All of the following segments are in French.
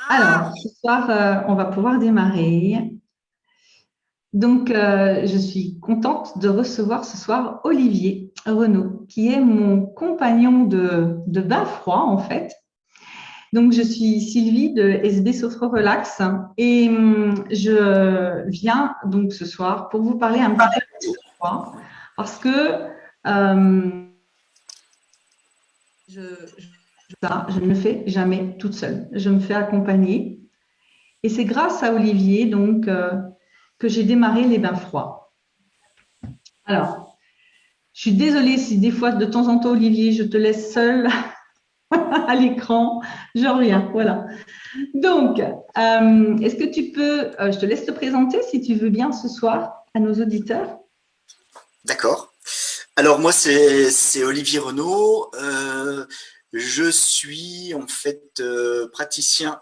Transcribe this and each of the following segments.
Alors, ce soir, on va pouvoir démarrer. Donc, je suis contente de recevoir ce soir Olivier Renaud, qui est mon compagnon de bain froid, en fait. Donc, je suis Sylvie de SB Sophro Relax et je viens donc ce soir pour vous parler un petit peu de froid parce que je, je ne le fais jamais toute seule. Je me fais accompagner. Et c'est grâce à Olivier donc que j'ai démarré les bains froids. Alors, je suis désolée si des fois, de temps en temps, Olivier, je te laisse seule à l'écran. Je reviens, voilà. Donc, est-ce que tu peux, je te laisse te présenter si tu veux bien ce soir à nos auditeurs. D'accord. Alors moi c'est Olivier Renaud. Je suis en fait praticien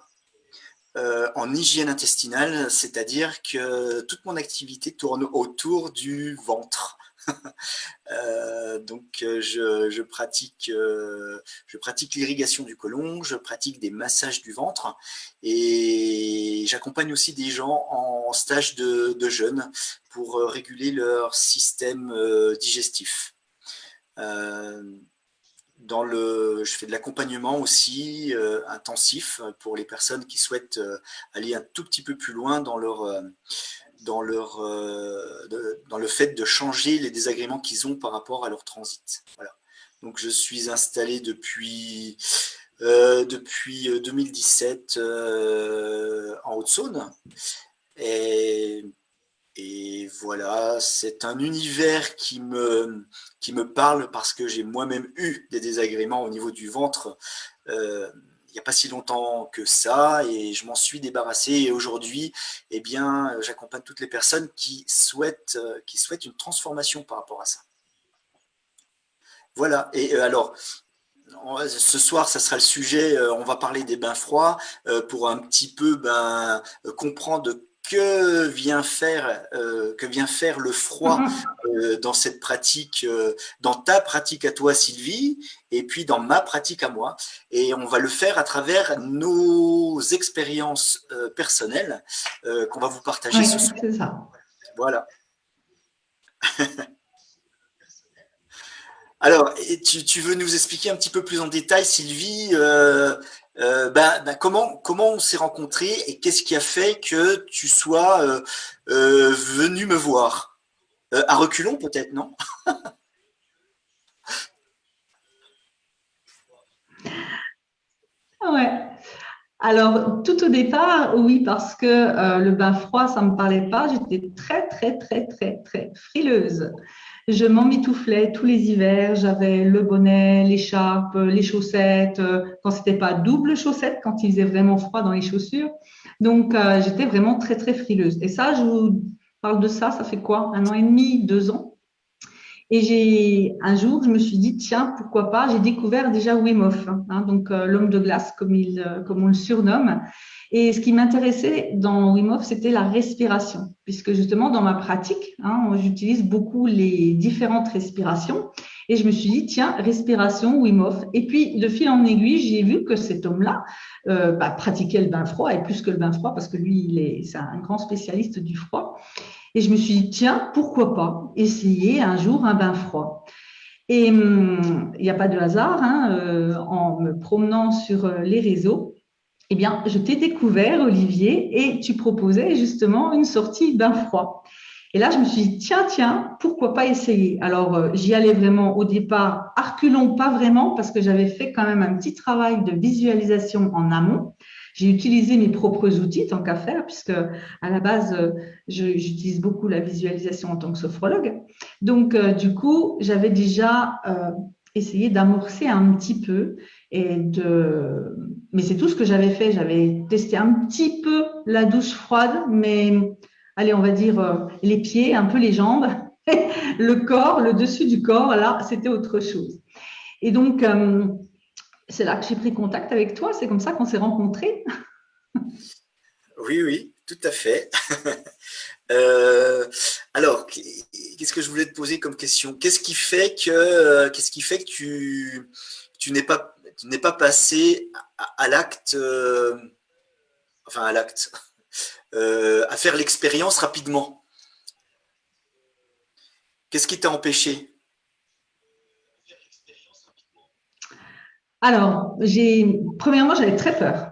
en hygiène intestinale, c'est-à-dire que toute mon activité tourne autour du ventre. Je pratique l'irrigation du côlon, je pratique des massages du ventre et j'accompagne aussi des gens en stage de jeûne pour réguler leur système digestif. Euh, je fais de l'accompagnement aussi intensif pour les personnes qui souhaitent aller un tout petit peu plus loin dans le fait de changer les désagréments qu'ils ont par rapport à leur transit. Voilà. Donc je suis installé depuis 2017 en Haute-Saône et voilà, c'est un univers qui me parle parce que j'ai moi-même eu des désagréments au niveau du ventre il n'y a pas si longtemps que ça et je m'en suis débarrassé. Et aujourd'hui, eh bien, j'accompagne toutes les personnes qui souhaitent une transformation par rapport à ça. Voilà. Et alors, ce soir, ça sera le sujet. On va parler des bains froids pour un petit peu comprendre que vient faire le froid dans cette pratique, dans ta pratique à toi, Sylvie, et puis dans ma pratique à moi. Et on va le faire à travers nos expériences personnelles qu'on va vous partager Oui, ce soir. c'est ça. Voilà. Alors, tu veux nous expliquer un petit peu plus en détail, Sylvie, comment on s'est rencontrés et qu'est-ce qui a fait que tu sois venu me voir? À reculons peut-être, non? Ouais. Alors, tout au départ, oui, parce que le bain froid, ça ne me parlait pas. J'étais très, très, très, très, très frileuse. Je m'emmitouflais tous les hivers. J'avais le bonnet, l'écharpe, les chaussettes, quand c'était pas double chaussette, quand il faisait vraiment froid dans les chaussures. Donc, j'étais vraiment très, très frileuse. Et ça, je vous parle de ça, ça fait quoi? 1 an et demi, 2 ans. Et un jour, je me suis dit, tiens, pourquoi pas, j'ai découvert déjà Wim Hof, hein, donc l'homme de glace, comme on le surnomme. Et ce qui m'intéressait dans Wim Hof, c'était la respiration, puisque justement, dans ma pratique, hein, j'utilise beaucoup les différentes respirations. Et je me suis dit, tiens, respiration, Wim Hof. Et puis, de fil en aiguille, j'ai vu que cet homme-là pratiquait le bain froid, et plus que le bain froid, parce que lui, c'est un grand spécialiste du froid. Et je me suis dit, tiens, pourquoi pas essayer un jour un bain froid. Et il n'y a pas de hasard, hein, en me promenant sur les réseaux, eh bien, je t'ai découvert, Olivier, et tu proposais justement une sortie bain froid. Et là, je me suis dit, tiens, pourquoi pas essayer? Alors, j'y allais vraiment au départ, à reculons pas vraiment, parce que j'avais fait quand même un petit travail de visualisation en amont. J'ai utilisé mes propres outils tant qu'à faire, puisque à la base, j'utilise beaucoup la visualisation en tant que sophrologue. Donc, du coup, j'avais déjà essayé d'amorcer un petit peu mais c'est tout ce que j'avais fait. J'avais testé un petit peu la douche froide, mais allez, on va dire les pieds, un peu les jambes, le corps, le dessus du corps, là, c'était autre chose. Et donc, c'est là que j'ai pris contact avec toi. C'est comme ça qu'on s'est rencontrés. Oui, oui, tout à fait. Euh, alors, qu'est-ce que je voulais te poser comme question? Qu'est-ce qui fait que tu n'es pas passé à l'acte enfin à l'acte, à faire l'expérience rapidement. Qu'est-ce qui t'a empêché? Alors, premièrement, j'avais très peur.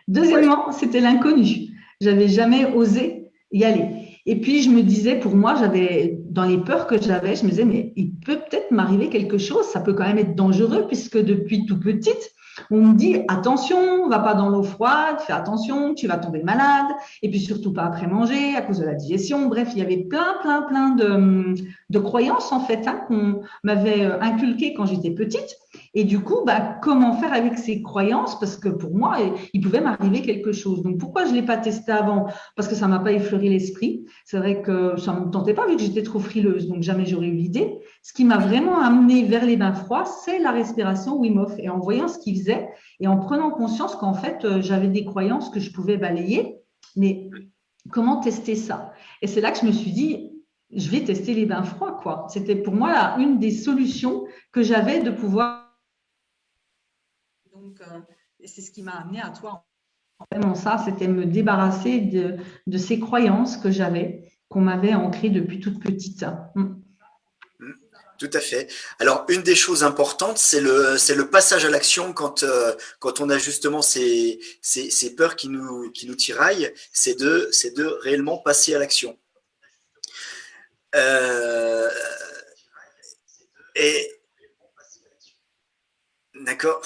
Deuxièmement, c'était l'inconnu. J'avais jamais osé y aller. Et puis, je me disais, pour moi, dans les peurs que j'avais, je me disais, mais il peut peut-être m'arriver quelque chose. Ça peut quand même être dangereux puisque depuis tout petite, on me dit, attention, va pas dans l'eau froide, fais attention, tu vas tomber malade. Et puis, surtout pas après manger à cause de la digestion. Bref, il y avait plein de croyances, en fait, hein, qu'on m'avait inculquées quand j'étais petite. Et du coup, comment faire avec ces croyances? Parce que pour moi, il pouvait m'arriver quelque chose. Donc, pourquoi je ne l'ai pas testé avant? Parce que ça ne m'a pas effleuré l'esprit. C'est vrai que ça ne me tentait pas vu que j'étais trop frileuse. Donc, jamais j'aurais eu l'idée. Ce qui m'a vraiment amené vers les bains froids, c'est la respiration Wim Hof. Et en voyant ce qu'il faisait et en prenant conscience qu'en fait, j'avais des croyances que je pouvais balayer. Mais comment tester ça? Et c'est là que je me suis dit, je vais tester les bains froids, quoi. C'était pour moi là, une des solutions que j'avais de pouvoir. Donc, c'est ce qui m'a amené à toi. Vraiment ça, c'était me débarrasser de ces croyances que j'avais, qu'on m'avait ancrées depuis toute petite. Tout à fait. Alors, une des choses importantes, c'est le passage à l'action quand on a justement ces peurs qui nous tiraillent, c'est de réellement passer à l'action. Et d'accord.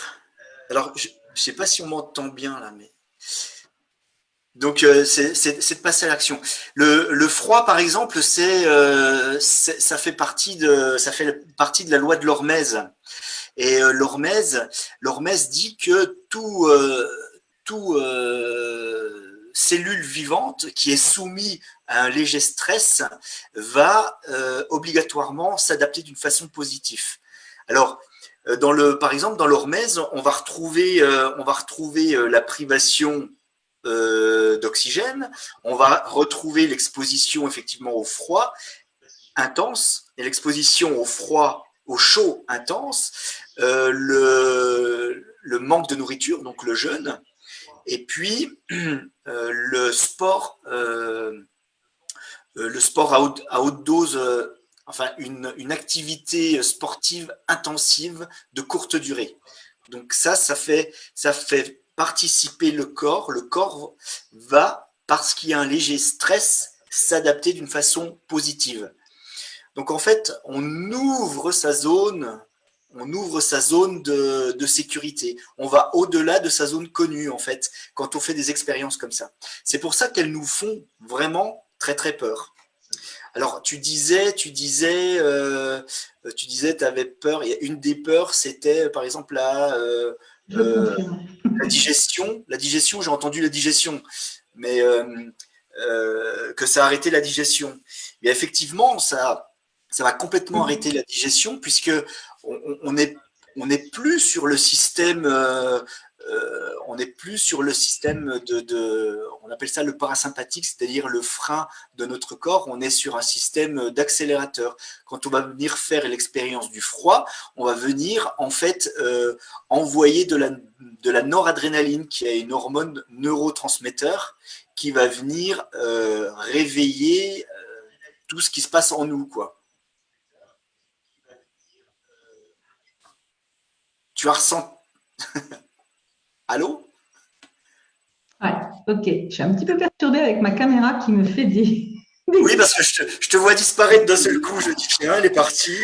Alors, je ne sais pas si on m'entend bien là, mais donc c'est de passer à l'action. Le froid, par exemple, ça fait partie de la loi de l'Hormèse. Et l'Hormèse dit que tout cellule vivante qui est soumise à un léger stress va obligatoirement s'adapter d'une façon positive. Alors, par exemple, dans l'Hormèse, on va retrouver la privation d'oxygène, on va retrouver l'exposition effectivement au froid intense et l'exposition au chaud intense, le manque de nourriture, donc le jeûne, et puis le sport à haute dose, enfin une activité sportive intensive de courte durée. Donc ça fait participer le corps. Le corps va, parce qu'il y a un léger stress, s'adapter d'une façon positive. Donc en fait, on ouvre sa zone de sécurité. On va au-delà de sa zone connue, en fait, quand on fait des expériences comme ça. C'est pour ça qu'elles nous font vraiment très très peur. Alors, tu disais, tu avais peur. Une des peurs, c'était par exemple la digestion. La digestion, j'ai entendu la digestion, mais que ça a arrêté la digestion. Et effectivement, ça va complètement arrêter la digestion puisque on n'est plus sur le système. On n'est plus sur le système on appelle ça le parasympathique, c'est-à-dire le frein de notre corps. On est sur un système d'accélérateur. Quand on va venir faire l'expérience du froid, on va venir en fait envoyer de la noradrénaline, qui est une hormone neurotransmetteur, qui va venir réveiller tout ce qui se passe en nous, quoi. Tu as ressenti... Allô? Ouais, ok. Je suis un petit peu perturbée avec ma caméra qui me fait des... Oui, parce que je te vois disparaître d'un seul coup. Je dis, tiens, elle est partie.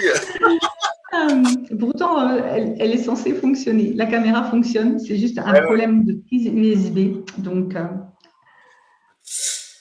Pourtant, elle est censée fonctionner. La caméra fonctionne. C'est juste un problème de prise USB. Donc,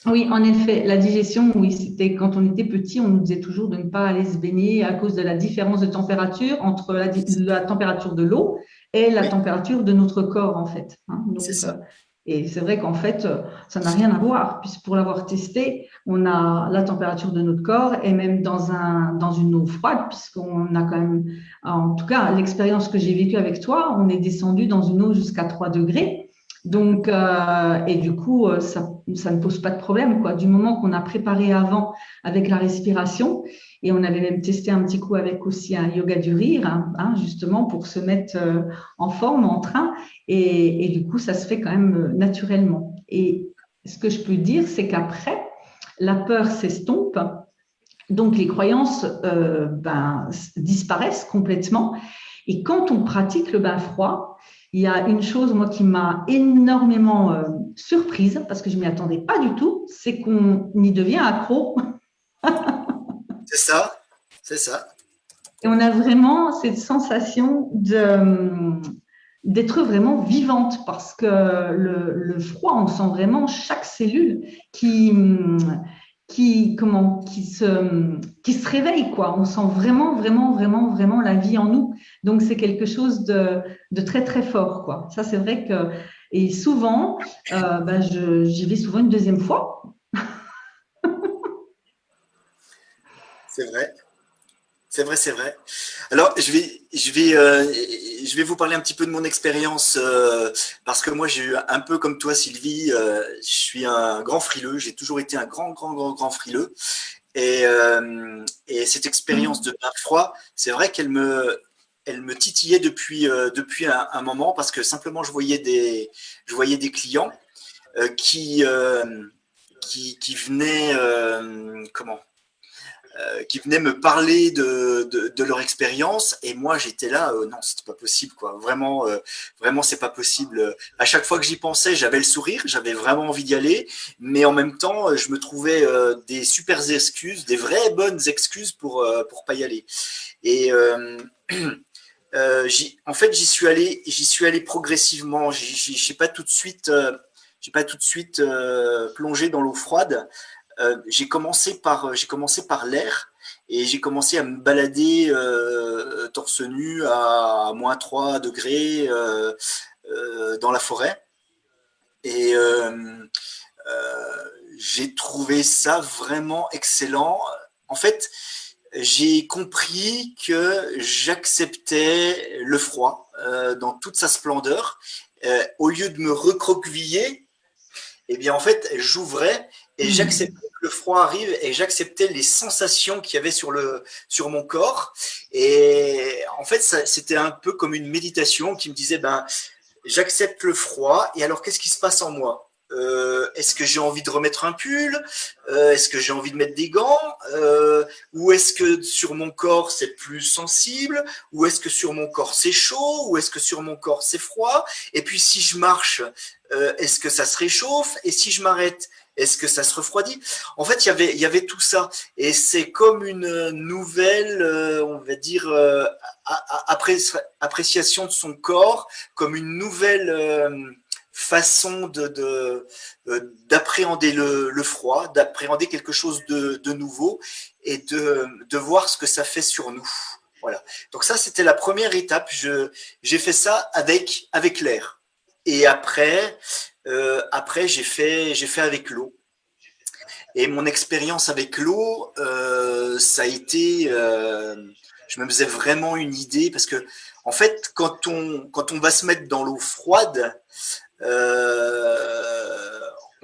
oui, en effet, la digestion, oui, c'était quand on était petit, on nous disait toujours de ne pas aller se baigner à cause de la différence de température entre la température de l'eau et la température de notre corps, en fait. Hein. Donc, c'est ça. Et c'est vrai qu'en fait, ça n'a rien à voir, puisque pour l'avoir testé, on a la température de notre corps et même dans une eau froide, puisqu'on a quand même, en tout cas, l'expérience que j'ai vécue avec toi, on est descendu dans une eau jusqu'à 3 degrés. Donc, et du coup, ça ne pose pas de problème, quoi. Du moment qu'on a préparé avant avec la respiration, et on avait même testé un petit coup avec aussi un yoga du rire, justement pour se mettre en forme, en train, et du coup, ça se fait quand même naturellement. Et ce que je peux dire, c'est qu'après, la peur s'estompe, donc les croyances disparaissent complètement. Et quand on pratique le bain froid, il y a une chose, moi, qui m'a énormément surprise, parce que je ne m'y attendais pas du tout, c'est qu'on y devient accro. C'est ça, c'est ça. Et on a vraiment cette sensation d'être vraiment vivante, parce que le froid, on sent vraiment chaque cellule qui se réveille, quoi. On sent vraiment, vraiment, vraiment, vraiment la vie en nous. Donc, c'est quelque chose de très, très fort, quoi. Ça, c'est vrai que, et souvent, j'y vais souvent une deuxième fois. C'est vrai. C'est vrai, c'est vrai. Alors, je vais vous parler un petit peu de mon expérience parce que moi, j'ai eu un peu comme toi, Sylvie, je suis un grand frileux. J'ai toujours été un grand, grand, grand, grand frileux. Et cette expérience de bain froid, c'est vrai elle me titillait depuis un moment parce que simplement, je voyais des clients euh, qui, euh, qui venaient, qui venaient me parler de leur expérience et moi j'étais là non c'était pas possible quoi vraiment vraiment c'est pas possible à chaque fois que j'y pensais j'avais le sourire j'avais vraiment envie d'y aller mais en même temps je me trouvais des super excuses des vraies bonnes excuses pour pas y aller et en fait j'y suis allé progressivement j'ai pas tout de suite j'ai pas tout de suite plongé dans l'eau froide j'ai commencé par l'air et j'ai commencé à me balader torse nu à -3 degrés dans la forêt. Et j'ai trouvé ça vraiment excellent. En fait, j'ai compris que j'acceptais le froid dans toute sa splendeur. Au lieu de me recroqueviller, eh bien en fait, j'ouvrais et j'acceptais que le froid arrive et j'acceptais les sensations qu'il y avait sur mon corps. Et en fait, c'était un peu comme une méditation qui me disait, ben, j'accepte le froid et alors qu'est-ce qui se passe en moi? Est-ce que j'ai envie de remettre un pull? Est-ce que j'ai envie de mettre des gants? Ou est-ce que sur mon corps c'est plus sensible? Ou est-ce que sur mon corps c'est chaud? Ou est-ce que sur mon corps c'est froid? Et puis si je marche, est-ce que ça se réchauffe? Et si je m'arrête, est-ce que ça se refroidit? En fait, il y avait tout ça. Et c'est comme une nouvelle, on va dire, appréciation de son corps, comme une nouvelle façon d'appréhender le froid, d'appréhender quelque chose de nouveau et de voir ce que ça fait sur nous. Voilà. Donc ça, c'était la première étape. J'ai fait ça avec l'air. Et après j'ai fait avec l'eau. Et mon expérience avec l'eau, ça a été, je me faisais vraiment une idée parce que, en fait, quand on va se mettre dans l'eau froide,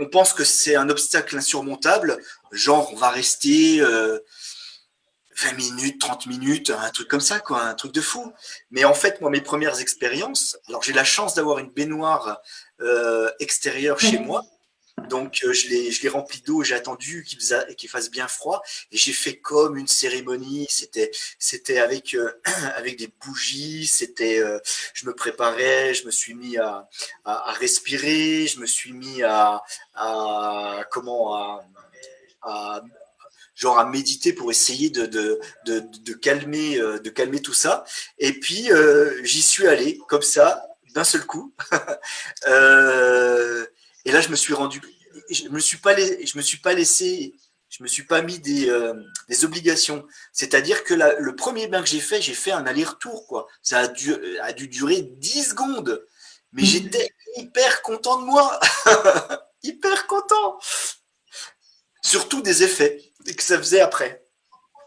on pense que c'est un obstacle insurmontable, genre on va rester 20 minutes, 30 minutes, un truc comme ça, quoi, un truc de fou. Mais en fait, moi, mes premières expériences, alors j'ai la chance d'avoir une baignoire extérieure chez moi, donc je l'ai rempli d'eau, j'ai attendu qu'il fasse bien froid et j'ai fait comme une cérémonie. C'était avec avec des bougies. Je me préparais, je me suis mis à respirer, je me suis mis à comment à genre à méditer pour essayer de calmer tout ça. Et puis j'y suis allé comme ça d'un seul coup. Euh, et là, je me suis pas laissé, je me suis pas mis des obligations. C'est-à-dire que le premier bain que j'ai fait un aller-retour, quoi. A dû durer 10 secondes. Mais j'étais hyper content de moi. Hyper content. Surtout des effets que ça faisait après.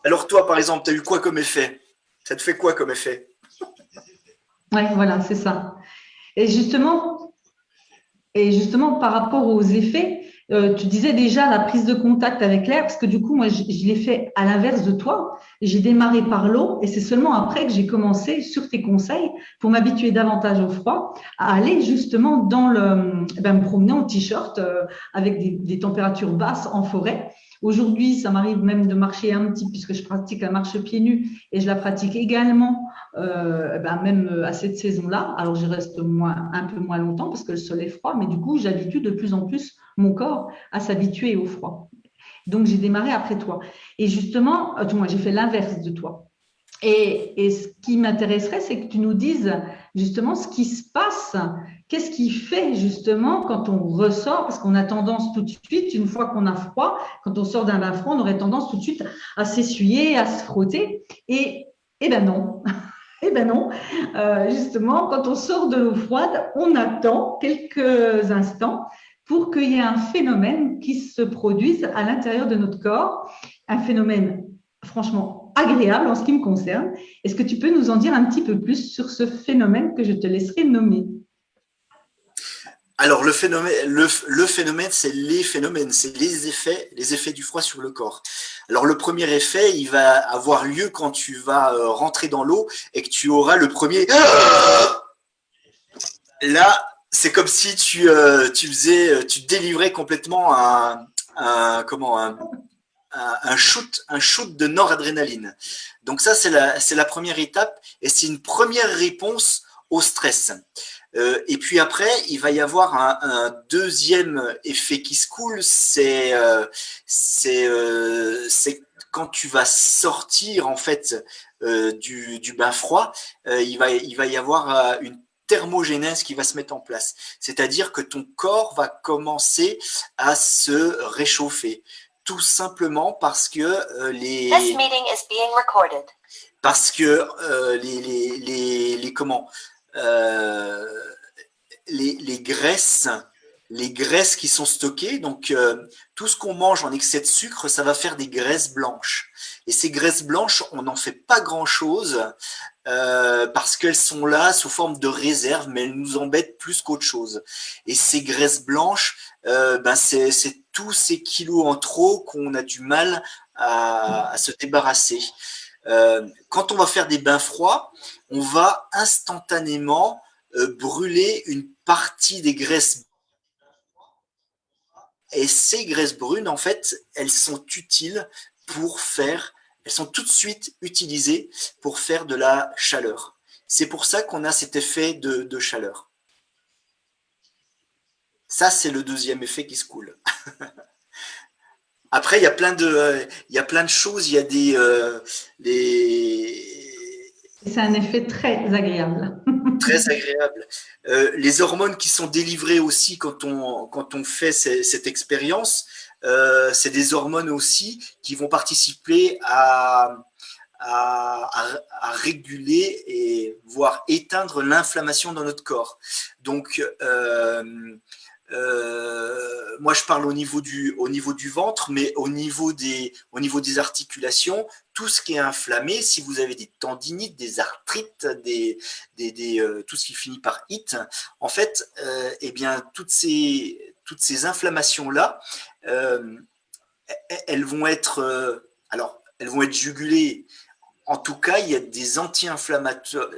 Alors toi, par exemple, tu as eu quoi comme effet? Ça te fait quoi comme effet? Ouais, voilà, c'est ça. Et justement, Et justement, par rapport aux effets, tu disais déjà la prise de contact avec l'air, parce que du coup, moi, je l'ai fait à l'inverse de toi. J'ai démarré par l'eau et c'est seulement après que j'ai commencé, sur tes conseils, pour m'habituer davantage au froid, à aller justement me promener en t-shirt avec des températures basses en forêt. Aujourd'hui, ça m'arrive même de marcher un petit, puisque je pratique la marche pieds nus et je la pratique également même à cette saison-là. Alors, je reste un peu moins longtemps parce que le sol est froid, mais du coup, j'habitue de plus en plus mon corps à s'habituer au froid. Donc, j'ai démarré après toi. Et justement, moi, j'ai fait l'inverse de toi. Et ce qui m'intéresserait, c'est que tu nous dises justement ce qui se passe. Qu'est-ce qui fait justement quand on ressort, parce qu'on a tendance tout de suite, une fois qu'on a froid, quand on sort d'un bain froid, on aurait tendance tout de suite à s'essuyer, à se frotter. Et ben non, eh ben non, justement, quand on sort de l'eau froide, on attend quelques instants pour qu'il y ait un phénomène qui se produise à l'intérieur de notre corps, un phénomène franchement agréable en ce qui me concerne. Est-ce que tu peux nous en dire un petit peu plus sur ce phénomène que je te laisserai nommer? Alors le phénomène, c'est les effets du froid sur le corps. Alors le premier effet, il va avoir lieu quand tu vas rentrer dans l'eau et que tu auras le premier. Là, c'est comme si tu délivrais complètement un shoot de noradrénaline. Donc ça, c'est la première étape et c'est une première réponse au stress. Et puis après, il va y avoir un deuxième effet qui se coule, c'est quand tu vas sortir en fait du bain froid, il va y avoir une thermogénèse qui va se mettre en place. C'est-à-dire que ton corps va commencer à se réchauffer. Tout simplement parce que euh, les graisses qui sont stockées. Donc, tout ce qu'on mange en excès de sucre, ça va faire des graisses blanches. Et ces graisses blanches, on n'en fait pas grand-chose parce qu'elles sont là sous forme de réserve, mais elles nous embêtent plus qu'autre chose. Et ces graisses blanches, c'est tous ces kilos en trop qu'on a du mal à se débarrasser. Quand on va faire des bains froids, on va instantanément brûler une partie des graisses. Et ces graisses brunes, en fait, elles sont tout de suite utilisées pour faire de la chaleur. C'est pour ça qu'on a cet effet de chaleur. Ça, c'est le deuxième effet qui se coule. Après, il y a plein de choses. Il y a c'est un effet très agréable. Très agréable. Les hormones qui sont délivrées aussi quand on fait cette expérience, c'est des hormones aussi qui vont participer à réguler et voire éteindre l'inflammation dans notre corps. Donc, moi, je parle au niveau du ventre, mais au niveau des articulations, tout ce qui est inflammé, si vous avez des tendinites, des arthrites, tout ce qui finit par it, en fait, eh bien, toutes ces inflammations-là, elles vont être, elles vont être jugulées. En tout cas, il y a des anti-inflammatoires,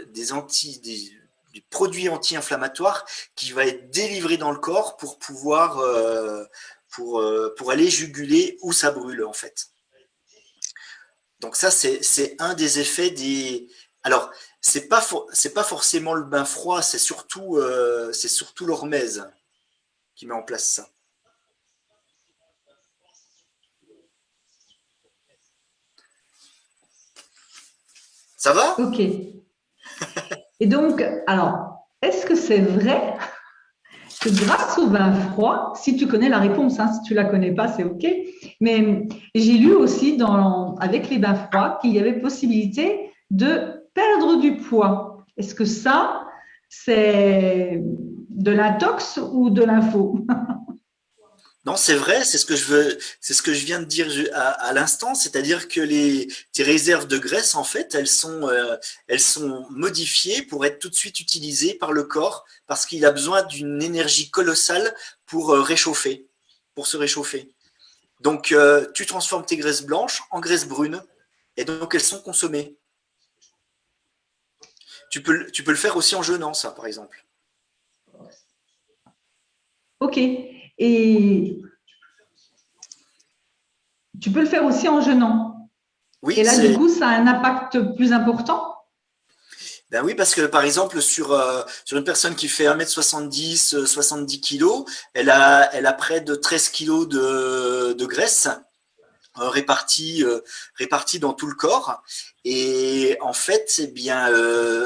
des produits anti-inflammatoires qui va être délivré dans le corps pour pouvoir pour aller juguler où ça brûle en fait. Donc ça c'est un des effets des. Alors c'est pas forcément le bain froid, c'est surtout l'hormèse qui met en place ça. Ça va? Ok. Et donc, alors, est-ce que c'est vrai que grâce au bain froid, si tu connais la réponse, hein, si tu la connais pas, c'est OK, mais j'ai lu aussi avec les bains froids qu'il y avait possibilité de perdre du poids. Est-ce que ça, c'est de l'intox ou de l'info? Non, c'est vrai, c'est ce que je viens de dire à l'instant, c'est-à-dire que tes réserves de graisse, en fait, elles sont modifiées pour être tout de suite utilisées par le corps parce qu'il a besoin d'une énergie colossale pour réchauffer, pour se réchauffer. Donc, tu transformes tes graisses blanches en graisses brunes et donc elles sont consommées. Tu peux le faire aussi en jeûnant, ça, par exemple. Ok. Et tu peux le faire aussi en jeûnant. Et Oui, là, du coup, ça a un impact plus important? ben oui, parce que par exemple, sur une personne qui fait 1,70 m, 70 kilos, elle a près de 13 kilos de graisse répartis dans tout le corps. Et en fait, eh bien,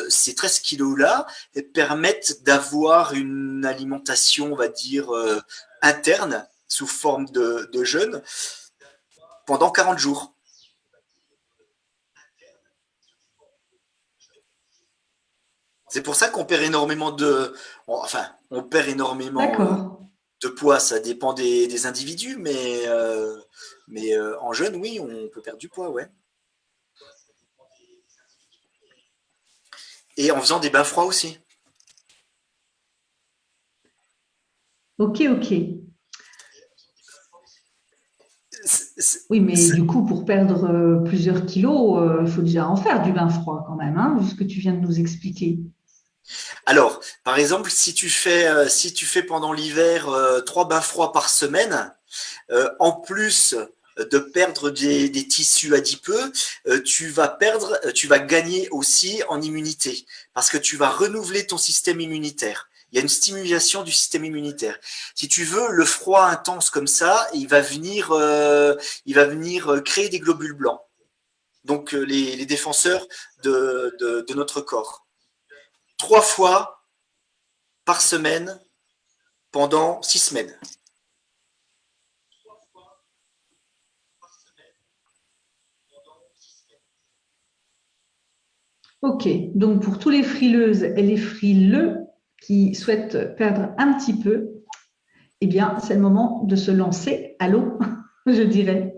ces 13 kilos-là permettent d'avoir une alimentation, on va dire, interne, sous forme de jeûne, pendant 40 jours. C'est pour ça qu'on perd énormément enfin, on perd énormément D'accord. de poids. Ça dépend des individus, mais en jeûne, oui, on peut perdre du poids, ouais. Et en faisant des bains froids aussi. Ok, ok. C'est- Oui, mais c'est- du coup, pour perdre plusieurs kilos, il faut déjà en faire du bain froid quand même, hein, vu ce que tu viens de nous expliquer. Alors, par exemple, si tu fais pendant l'hiver 3 bains froids par semaine, en plus de perdre des tissus adipeux, tu vas gagner aussi en immunité parce que tu vas renouveler ton système immunitaire. Il y a une stimulation du système immunitaire. Si tu veux, le froid intense comme ça, il va venir créer des globules blancs, donc les défenseurs de notre corps. 3 fois par semaine pendant 6 semaines. Ok, donc pour tous les frileuses et les frileux qui souhaitent perdre un petit peu, eh bien, c'est le moment de se lancer à l'eau, je dirais.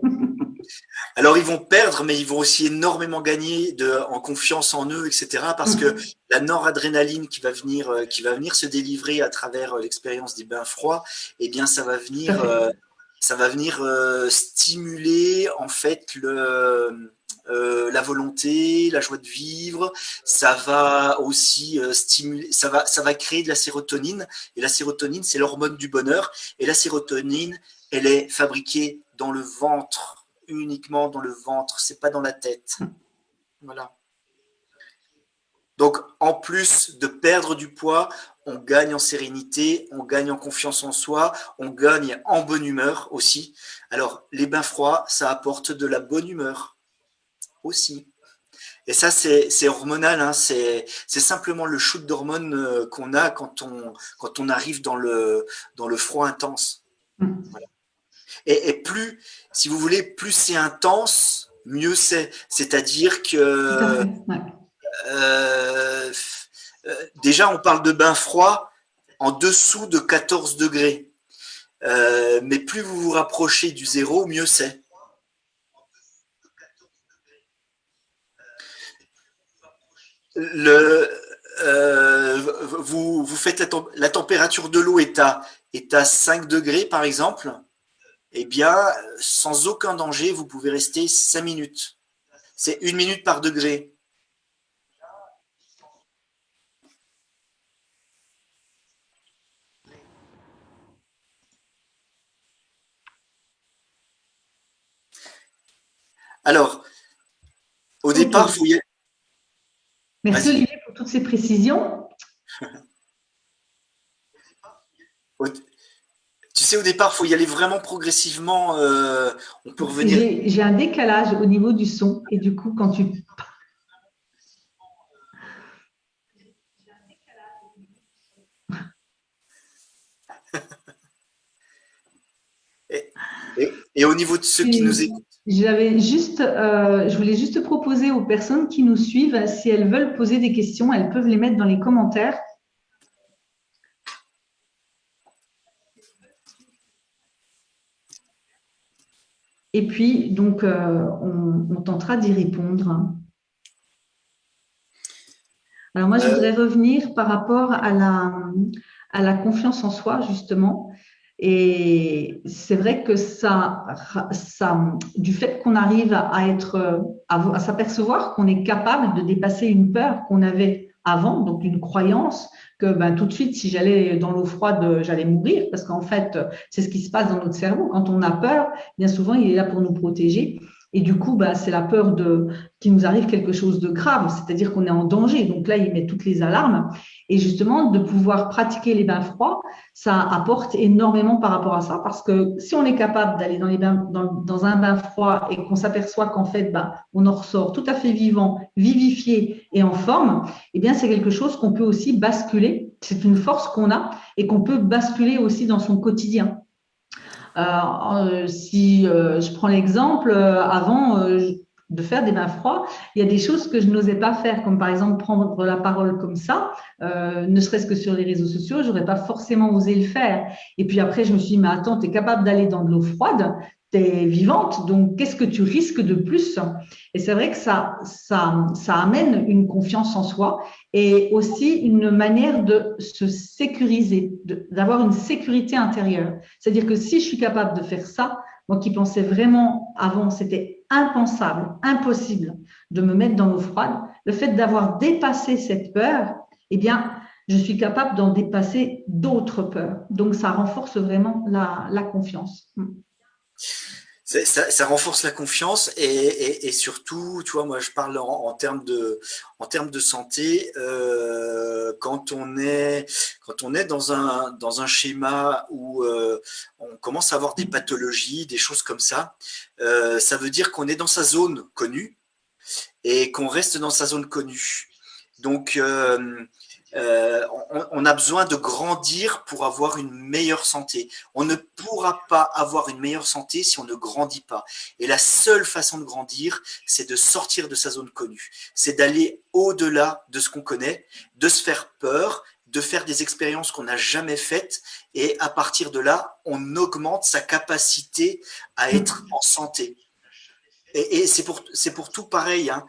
Alors ils vont perdre, mais ils vont aussi énormément gagner en confiance en eux, etc. Parce que Mm, la noradrénaline qui va venir se délivrer à travers l'expérience des bains froids, eh bien tout à fait. ça va venir stimuler en fait la volonté, la joie de vivre. Ça va aussi stimuler, ça va créer de la sérotonine. Et la sérotonine, c'est l'hormone du bonheur. Et la sérotonine, elle est fabriquée dans le ventre, uniquement dans le ventre. C'est pas dans la tête. Voilà. Donc, en plus de perdre du poids, on gagne en sérénité, on gagne en confiance en soi, on gagne en bonne humeur aussi. Alors, les bains froids, ça apporte de la bonne humeur aussi. Et ça, c'est hormonal, hein, c'est simplement le shoot d'hormones qu'on a quand on arrive dans le froid intense. Mm, Voilà. Et plus, si vous voulez, plus c'est intense, mieux c'est. C'est-à-dire tout à que fait. Ouais. euh, déjà, on parle de bain froid en dessous de 14 degrés. Mais plus vous vous rapprochez du zéro, mieux c'est. Le, vous faites la température de l'eau est à 5 degrés, par exemple. Eh bien, sans aucun danger, vous pouvez rester 5 minutes. C'est 1 minute par degré. Alors, au Ok. départ, faut y aller. Merci Vas-y. Olivier pour toutes ces précisions. Tu sais, au départ, faut y aller vraiment progressivement. On peut revenir. J'ai un décalage au niveau du son et du coup, quand tu... Et, et au niveau de ceux qui nous écoutent, Je voulais juste proposer aux personnes qui nous suivent, si elles veulent poser des questions, elles peuvent les mettre dans les commentaires. Et puis, donc, on tentera d'y répondre. Alors moi, je voudrais revenir par rapport à la confiance en soi, justement. Et c'est vrai que du fait qu'on arrive à être, à s'apercevoir qu'on est capable de dépasser une peur qu'on avait avant, donc une croyance que ben, tout de suite, si j'allais dans l'eau froide, j'allais mourir, parce qu'en fait, c'est ce qui se passe dans notre cerveau. Quand on a peur, bien souvent, il est là pour nous protéger. Et du coup, bah, c'est la peur qu'il nous arrive quelque chose de grave, c'est-à-dire qu'on est en danger. Donc là, il met toutes les alarmes. Et justement, de pouvoir pratiquer les bains froids, ça apporte énormément par rapport à ça, parce que si on est capable d'aller dans un bain froid et qu'on s'aperçoit qu'en fait, bah, on en ressort tout à fait vivant, vivifié et en forme, eh bien, c'est quelque chose qu'on peut aussi basculer. C'est une force qu'on a et qu'on peut basculer aussi dans son quotidien. Si je prends l'exemple, avant de faire des bains froids, il y a des choses que je n'osais pas faire, comme par exemple prendre la parole comme ça, ne serait-ce que sur les réseaux sociaux, j'aurais pas forcément osé le faire. Et puis après, je me suis dit, mais attends, tu es capable d'aller dans de l'eau froide, tu es vivante, donc qu'est-ce que tu risques de plus? Et c'est vrai que ça amène une confiance en soi et aussi une manière de se sécuriser, d'avoir une sécurité intérieure. C'est-à-dire que si je suis capable de faire ça, moi qui pensais vraiment avant, c'était impensable, impossible de me mettre dans l'eau froide, le fait d'avoir dépassé cette peur, eh bien, je suis capable d'en dépasser d'autres peurs. Donc, ça renforce vraiment la confiance. Ça renforce la confiance et surtout, tu vois, moi je parle en termes de santé, quand on est dans un schéma où on commence à avoir des pathologies, des choses comme ça veut dire qu'on est dans sa zone connue et qu'on reste dans sa zone connue. Donc, on a besoin de grandir pour avoir une meilleure santé. On ne pourra pas avoir une meilleure santé si on ne grandit pas. Et la seule façon de grandir, c'est de sortir de sa zone connue. C'est d'aller au-delà de ce qu'on connaît, de se faire peur, de faire des expériences qu'on n'a jamais faites. Et à partir de là, on augmente sa capacité à être en santé. Et c'est pour tout pareil. Hein.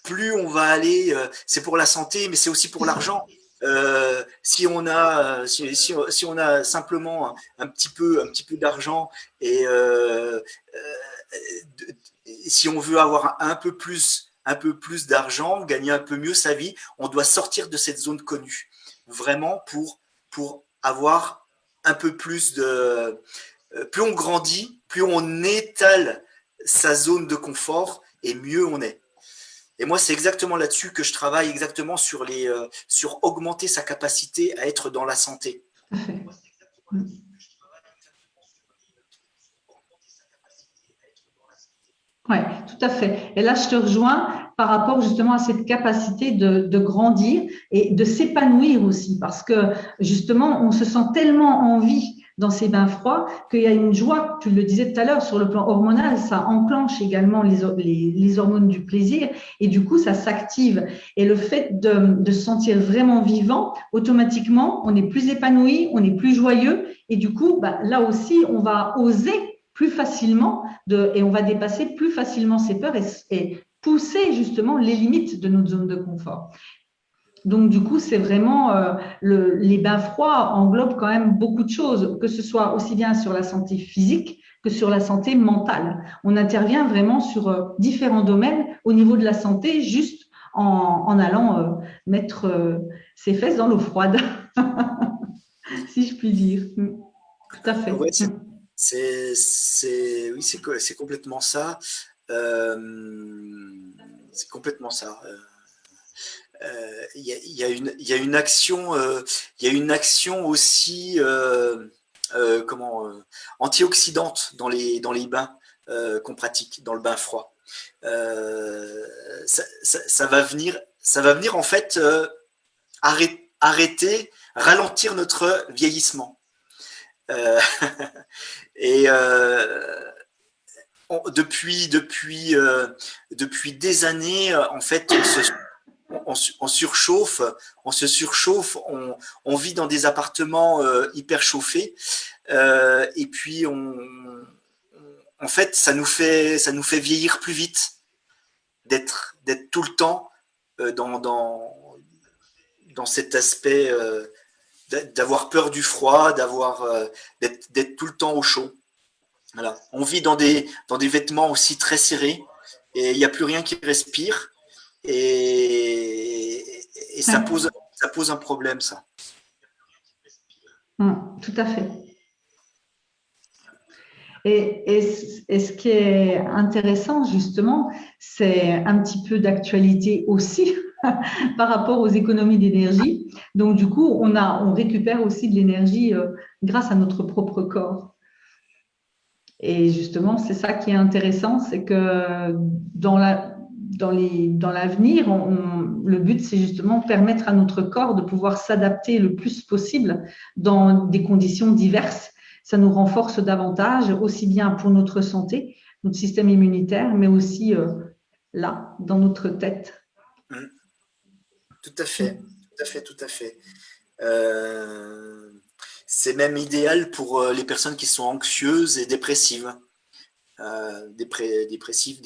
Plus on va aller, c'est pour la santé, mais c'est aussi pour l'argent. Si on a simplement un petit peu d'argent et si on veut avoir un peu plus d'argent, gagner un peu mieux sa vie, on doit sortir de cette zone connue, vraiment pour avoir un peu plus de. Plus on grandit, plus on étale sa zone de confort et mieux on est. Et moi, c'est exactement là-dessus que je travaille, exactement sur augmenter sa capacité à être dans la santé. Tout à fait. Oui, tout à fait. Et là, je te rejoins par rapport justement à cette capacité de grandir et de s'épanouir aussi, parce que justement, on se sent tellement en vie dans ces bains froids qu'il y a une joie, tu le disais tout à l'heure, sur le plan hormonal, ça enclenche également les hormones du plaisir et du coup, ça s'active. Et le fait de se sentir vraiment vivant, automatiquement, on est plus épanoui, on est plus joyeux et du coup, bah, là aussi, on va oser plus facilement et on va dépasser plus facilement ses peurs et pousser justement les limites de notre zone de confort. Donc, du coup, c'est vraiment les bains froids englobent quand même beaucoup de choses, que ce soit aussi bien sur la santé physique que sur la santé mentale. On intervient vraiment sur différents domaines au niveau de la santé, juste en allant mettre ses fesses dans l'eau froide, si je puis dire. Tout à Ouais, fait. oui, c'est complètement ça. Euh, c'est complètement ça. Il y a une action, il y a une action aussi comment antioxydante dans les bains qu'on pratique, dans le bain froid. Ça va venir en fait arrêter, ralentir notre vieillissement. Euh, et depuis des années, en fait, on surchauffe, on se surchauffe, on vit dans des appartements hyper chauffés, et puis en fait, ça nous fait vieillir plus vite d'être tout le temps dans cet aspect d'avoir peur du froid, d'être tout le temps au chaud. Voilà. On vit dans des vêtements aussi très serrés et il n'y a plus rien qui respire et Ouais. ça pose un problème, ça. Tout à fait. Et ce qui est intéressant, justement, c'est un petit peu d'actualité aussi par rapport aux économies d'énergie. Donc, du coup, on récupère aussi de l'énergie grâce à notre propre corps. Et justement, c'est ça qui est intéressant, c'est que dans l'avenir, le but, c'est justement permettre à notre corps de pouvoir s'adapter le plus possible dans des conditions diverses. Ça nous renforce davantage, aussi bien pour notre santé, notre système immunitaire, mais aussi là, dans notre tête. Mm. Tout à fait, tout à fait, tout à fait. Euh, c'est même idéal pour les personnes qui sont anxieuses et dépressives. Dépressives.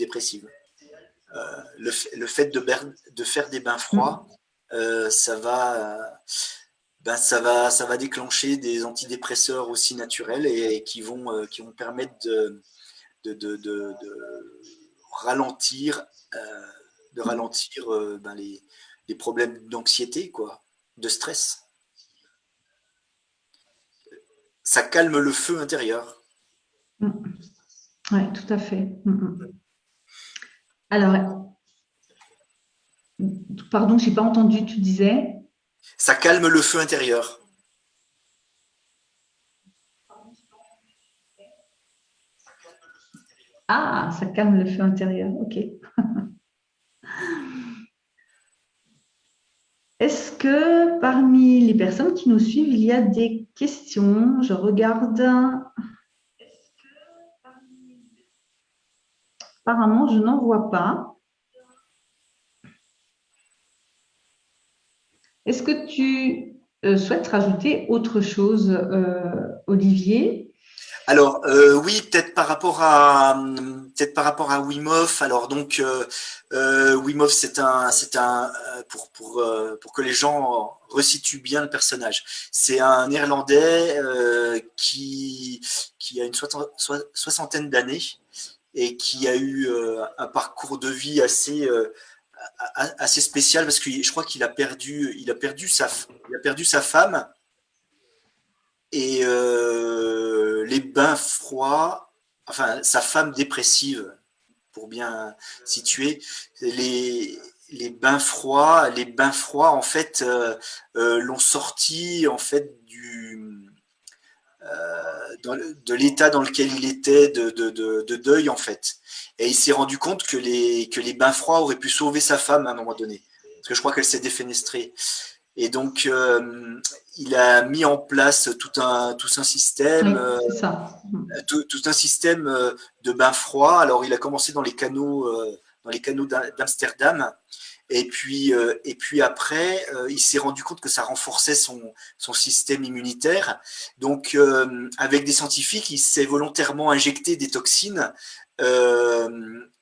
Le fait de faire des bains froids, ça va, ça va déclencher des antidépresseurs aussi naturels et qui vont permettre de ralentir, euh, de ralentir les problèmes d'anxiété, quoi, de stress. Ça calme le feu intérieur. Oui, tout à fait. Alors, pardon, je n'ai pas entendu, tu disais. Ça calme le feu intérieur. Ah, ça calme le feu intérieur. OK. Est-ce que parmi les personnes qui nous suivent, il y a des questions? Je regarde. Apparemment, je n'en vois pas. Est-ce que tu souhaites rajouter autre chose, Olivier? Alors oui, peut-être par rapport à Wim Hof. Alors donc Wim Hof, c'est un pour que les gens resituent bien le personnage. C'est un Néerlandais qui a une soixantaine d'années et qui a eu un parcours de vie assez spécial parce que je crois il a perdu sa femme et les bains froids, enfin sa femme dépressive, pour bien situer, les bains froids en fait l'ont sorti en fait de l'état dans lequel il était de deuil en fait. Et il s'est rendu compte que les bains froids auraient pu sauver sa femme à un moment donné. Parce que je crois qu'elle s'est défenestrée. Et donc, il a mis en place tout un Oui, système, c'est ça. tout un système de bains froids. Alors, il a commencé dans les canaux d'Amsterdam. Et puis après, il s'est rendu compte que ça renforçait son système immunitaire. Donc, avec des scientifiques, il s'est volontairement injecté des toxines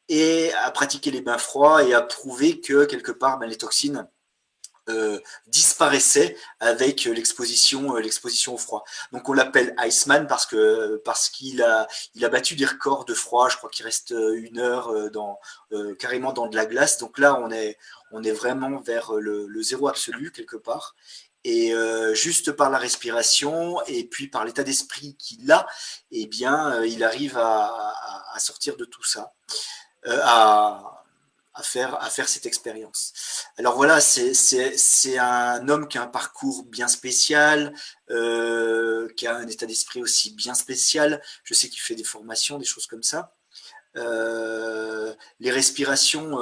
et a pratiqué les bains froids et a prouvé que quelque part, les toxines disparaissait avec l'exposition au froid. Donc on l'appelle Iceman parce qu'il a battu des records de froid. Je crois qu'il reste une heure carrément dans de la glace. Donc là on est vraiment vers le zéro absolu quelque part. Et juste par la respiration et puis par l'état d'esprit qu'il a, eh bien, il arrive à sortir de tout ça, euh, à, à faire cette expérience. Alors voilà, c'est un homme qui a un parcours bien spécial, qui a un état d'esprit aussi bien spécial. Je sais qu'il fait des formations, des choses comme ça. Les respirations,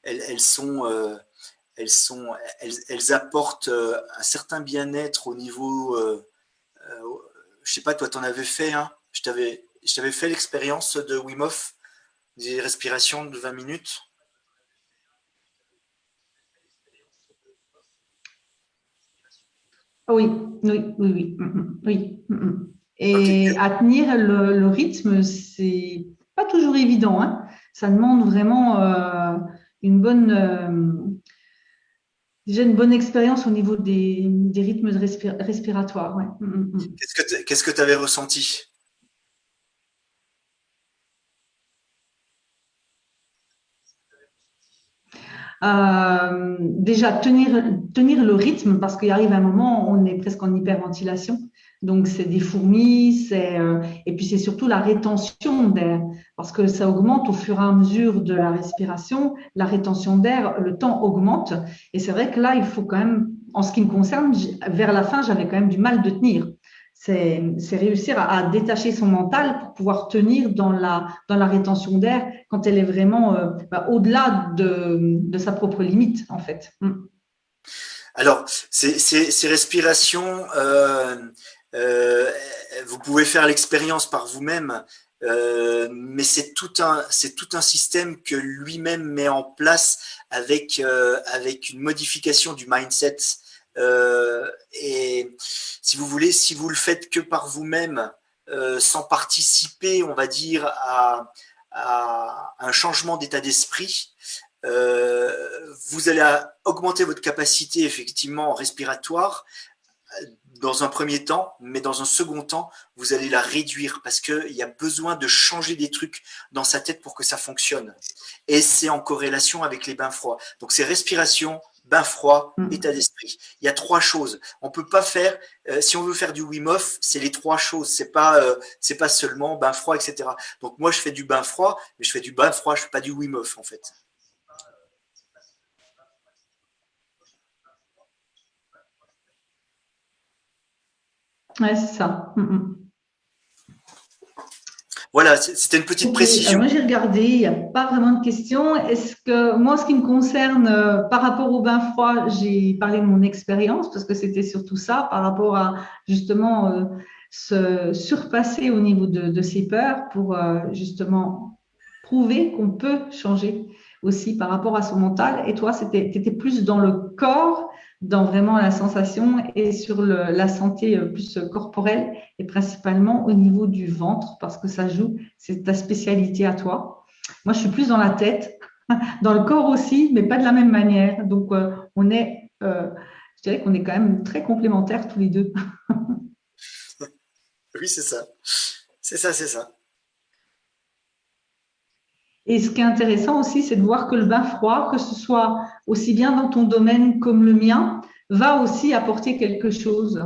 elles sont, elles apportent un certain bien-être au niveau. Je sais pas, toi, t'en avais fait, hein? Je t'avais fait l'expérience de Wim Hof, des respirations de 20 minutes. Ah oui, oui, oui, oui. Oui. Ok. Et à tenir le rythme, toujours évident, hein. Ça demande vraiment une bonne, déjà une bonne expérience au niveau des rythmes respiratoires. Ouais. Qu'est-ce que tu avais ressenti? Déjà tenir le rythme parce qu'il arrive un moment où on est presque en hyperventilation. Donc, c'est des fourmis, et puis c'est surtout la rétention d'air parce que ça augmente au fur et à mesure de la respiration. La rétention d'air, le temps augmente. Et c'est vrai que là, il faut quand même, en ce qui me concerne, vers la fin, j'avais quand même du mal de tenir. C'est réussir à détacher son mental pour pouvoir tenir dans la rétention d'air quand elle est vraiment au-delà de sa propre limite, en fait. Alors, ces respirations, euh, vous pouvez faire l'expérience par vous-même, mais c'est tout un système que lui-même met en place avec une modification du mindset. Et si vous voulez, si vous le faites que par vous-même, sans participer, on va dire, à un changement d'état d'esprit, vous allez augmenter votre capacité effectivement respiratoire dans un premier temps, mais dans un second temps, vous allez la réduire parce qu'il y a besoin de changer des trucs dans sa tête pour que ça fonctionne. Et c'est en corrélation avec les bains froids. Donc c'est respiration, bain froid, état d'esprit. Il y a trois choses. On peut pas faire, si on veut faire du Wim Hof, c'est les trois choses. C'est pas seulement bain froid, etc. Donc moi je fais du bain froid, mais je fais du bain froid, je fais pas du Wim Hof en fait. Ouais, c'est ça. Voilà, c'était une petite Ok, précision. moi j'ai regardé, il n'y a pas vraiment de questions. Est-ce que moi, ce qui me concerne par rapport au bain froid, j'ai parlé de mon expérience parce que c'était surtout ça par rapport à justement se surpasser au niveau de ses peurs pour justement prouver qu'on peut changer aussi par rapport à son mental. Et toi, tu étais plus dans le corps, dans vraiment la sensation et sur la santé plus corporelle et principalement au niveau du ventre parce que ça joue, c'est ta spécialité à toi. Moi, je suis plus dans la tête, dans le corps aussi, mais pas de la même manière. Donc, je dirais qu'on est quand même très complémentaires tous les deux. Oui, c'est ça. C'est ça, c'est ça. Et ce qui est intéressant aussi, c'est de voir que le bain froid, que ce soit aussi bien dans ton domaine comme le mien, va aussi apporter quelque chose.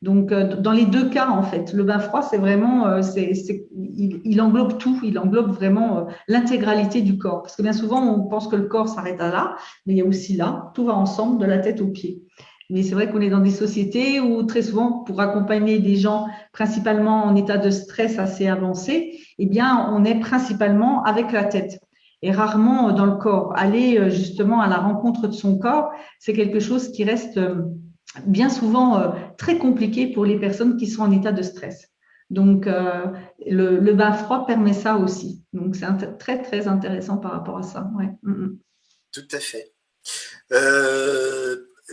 Donc, dans les deux cas, en fait, le bain froid, c'est vraiment, il englobe tout, il englobe vraiment l'intégralité du corps. Parce que bien souvent, on pense que le corps s'arrête à là, mais il y a aussi là, tout va ensemble, de la tête aux pieds. Mais c'est vrai qu'on est dans des sociétés où très souvent, pour accompagner des gens principalement en état de stress assez avancé, eh bien, on est principalement avec la tête et rarement dans le corps. Aller justement à la rencontre de son corps, c'est quelque chose qui reste bien souvent très compliqué pour les personnes qui sont en état de stress. Donc, le bain froid permet ça aussi. Donc, c'est très, très intéressant par rapport à ça. Ouais. Tout à fait.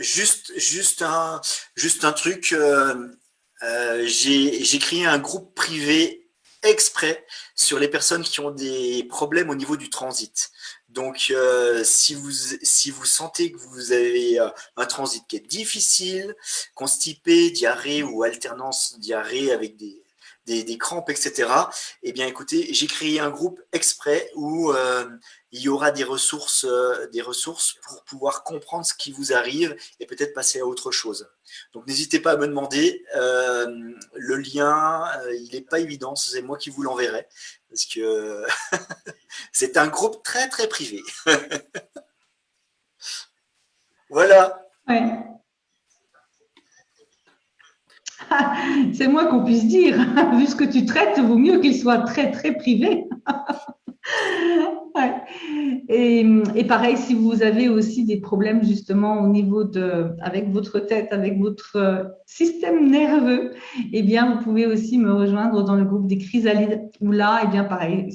Juste un truc. J'ai créé un groupe privé exprès sur les personnes qui ont des problèmes au niveau du transit. Donc, si vous sentez que vous avez un transit qui est difficile, constipé, diarrhée ou alternance diarrhée avec des crampes, etc., eh bien, écoutez, j'ai créé un groupe exprès où il y aura des ressources pour pouvoir comprendre ce qui vous arrive et peut-être passer à autre chose. Donc n'hésitez pas à me demander. Le lien, il n'est pas évident, c'est moi qui vous l'enverrai. Parce que c'est un groupe très très privé. Voilà. Ouais. C'est moins qu'on puisse dire. Vu ce que tu traites, vaut mieux qu'il soit très, très privé. Ouais. Et pareil, si vous avez aussi des problèmes justement au niveau avec votre tête, avec votre système nerveux, eh bien, vous pouvez aussi me rejoindre dans le groupe des chrysalides où là, eh bien, pareil,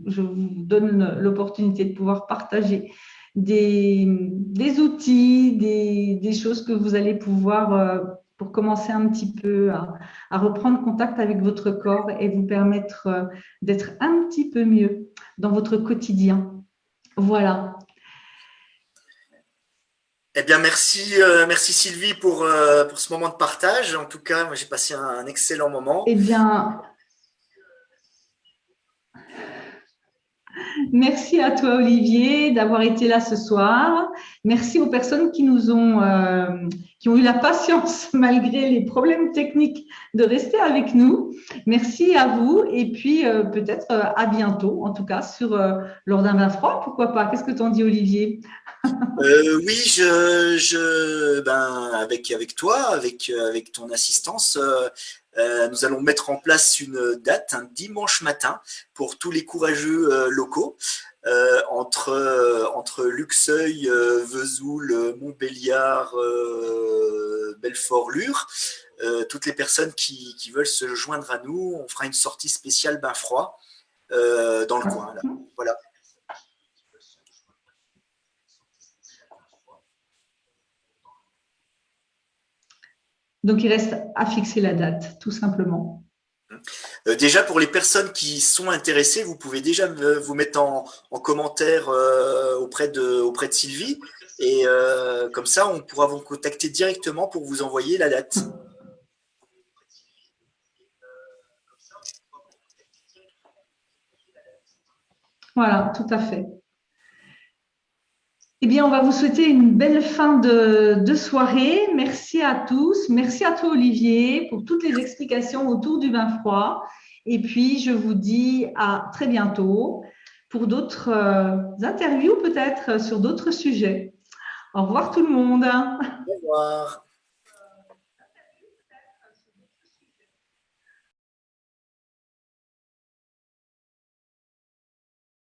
je vous donne l'opportunité de pouvoir partager des outils, des choses que vous allez pouvoir pour commencer un petit peu à reprendre contact avec votre corps et vous permettre d'être un petit peu mieux dans votre quotidien. Voilà. Eh bien, merci Sylvie pour ce moment de partage. En tout cas, moi, j'ai passé un excellent moment. Eh bien, merci à toi, Olivier, d'avoir été là ce soir. Merci aux personnes qui ont eu la patience, malgré les problèmes techniques, de rester avec nous. Merci à vous. Et puis, peut-être à bientôt, en tout cas, lors d'un bain froid. Pourquoi pas? Qu'est-ce que t'en dis, Olivier? Oui, avec toi, avec ton assistance, nous allons mettre en place une date, un dimanche matin, pour tous les courageux locaux, entre Luxeuil, Vesoul, Montbéliard, Belfort, Lure. Toutes les personnes qui veulent se joindre à nous, on fera une sortie spéciale bain froid dans le coin. Là. Voilà. Donc, il reste à fixer la date, tout simplement. Déjà, pour les personnes qui sont intéressées, vous pouvez déjà vous mettre en commentaire auprès de Sylvie. Et comme ça, on pourra vous contacter directement pour vous envoyer la date. Voilà, tout à fait. Eh bien, on va vous souhaiter une belle fin de soirée. Merci à tous. Merci à toi, Olivier, pour toutes les explications autour du bain froid. Et puis, je vous dis à très bientôt pour d'autres interviews, peut-être sur d'autres sujets. Au revoir tout le monde. Au revoir.